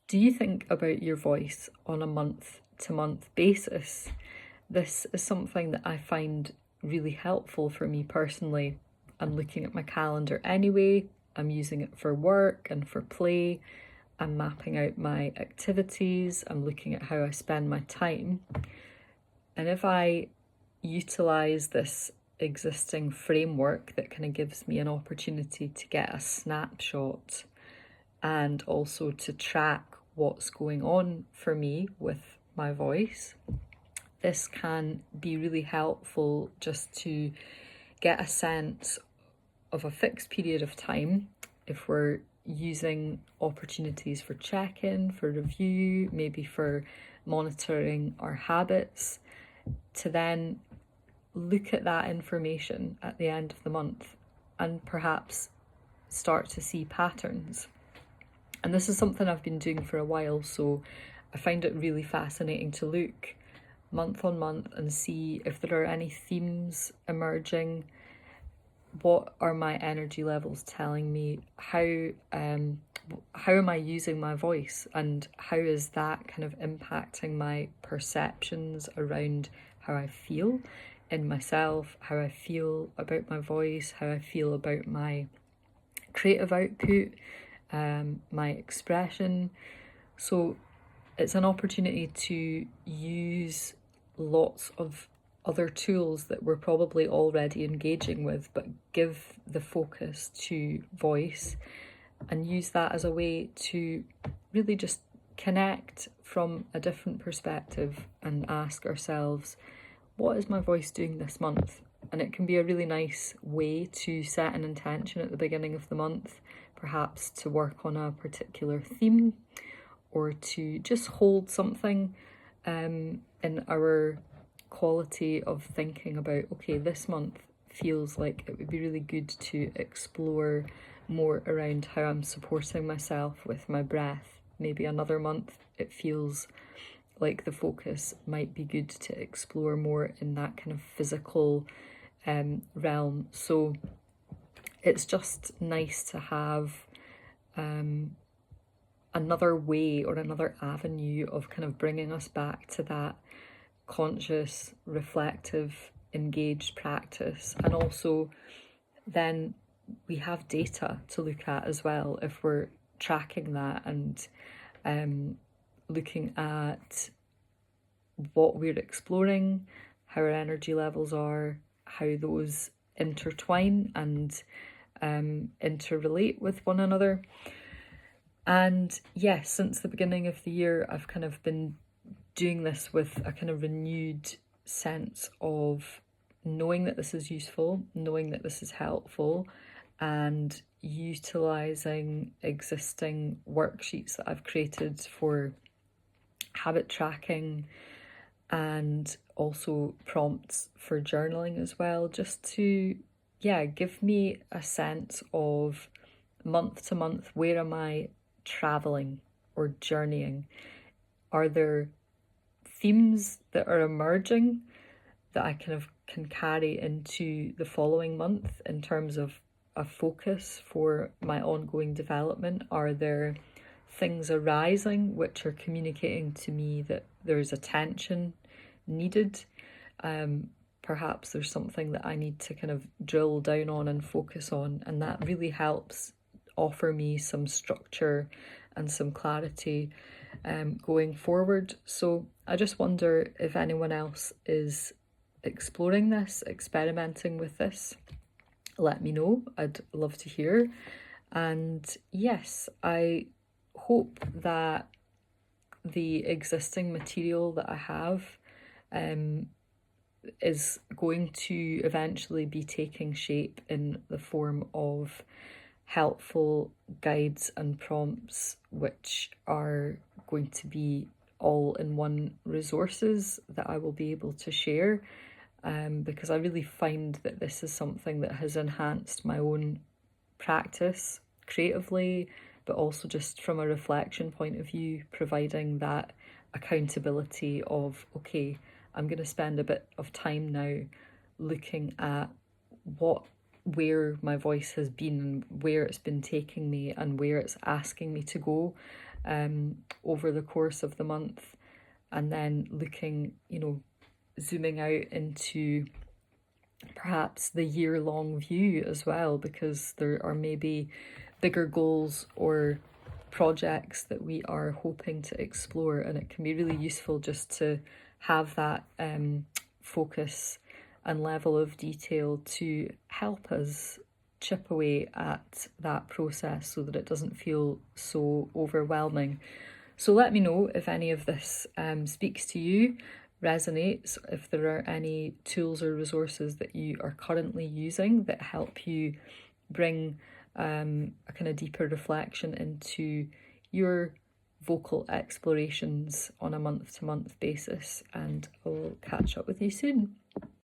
Do you think about your voice on a month-to-month basis? This is something that I find really helpful for me personally. I'm looking at my calendar anyway, I'm using it for work and for play, I'm mapping out my activities, I'm looking at how I spend my time. And if I utilize this existing framework that kind of gives me an opportunity to get a snapshot and also to track what's going on for me with my voice, this can be really helpful just to get a sense of a fixed period of time if we're using opportunities for check-in, for review, maybe for monitoring our habits, to then look at that information at the end of the month and perhaps start to see patterns. And this is something I've been doing for a while, so I find it really fascinating to look month on month and see if there are any themes emerging. What are my energy levels telling me? How am I using my voice, and how is that kind of impacting my perceptions around how I feel in myself, how I feel about my voice, how I feel about my creative output, my expression. So it's an opportunity to use lots of other tools that we're probably already engaging with, but give the focus to voice and use that as a way to really just connect from a different perspective and ask ourselves, what is my voice doing this month? And it can be a really nice way to set an intention at the beginning of the month, perhaps to work on a particular theme or to just hold something in our quality of thinking about, okay, this month feels like it would be really good to explore more around how I'm supporting myself with my breath. Maybe another month it feels like the focus might be good to explore more in that kind of physical realm. So it's just nice to have another way or another avenue of kind of bringing us back to that conscious, reflective, engaged practice. And also then we have data to look at as well if we're tracking that and looking at what we're exploring, how our energy levels are, how those intertwine and interrelate with one another. And yes, since the beginning of the year, I've kind of been doing this with a kind of renewed sense of knowing that this is useful, knowing that this is helpful, and utilising existing worksheets that I've created for habit tracking and also prompts for journaling as well, just to, give me a sense of month to month, where am I travelling or journeying? Are there themes that are emerging that I kind of can carry into the following month in terms of a focus for my ongoing development? Are there things arising which are communicating to me that there's attention needed? Perhaps there's something that I need to kind of drill down on and focus on, and that really helps offer me some structure and some clarity going forward. So I just wonder if anyone else is exploring this, experimenting with this. Let me know, I'd love to hear. And yes, I hope that the existing material that I have is going to eventually be taking shape in the form of helpful guides and prompts, which are going to be all-in-one resources that I will be able to share, because I really find that this is something that has enhanced my own practice creatively, but also just from a reflection point of view, providing that accountability of, okay, I'm going to spend a bit of time now looking at where my voice has been and where it's been taking me and where it's asking me to go, over the course of the month, and then looking, zooming out into perhaps the year-long view as well, because there are maybe bigger goals or projects that we are hoping to explore, and it can be really useful just to have that focus and level of detail to help us chip away at that process so that it doesn't feel so overwhelming. So let me know if any of this speaks to you, resonates, if there are any tools or resources that you are currently using that help you bring a kind of deeper reflection into your vocal explorations on a month-to-month basis. And I'll catch up with you soon.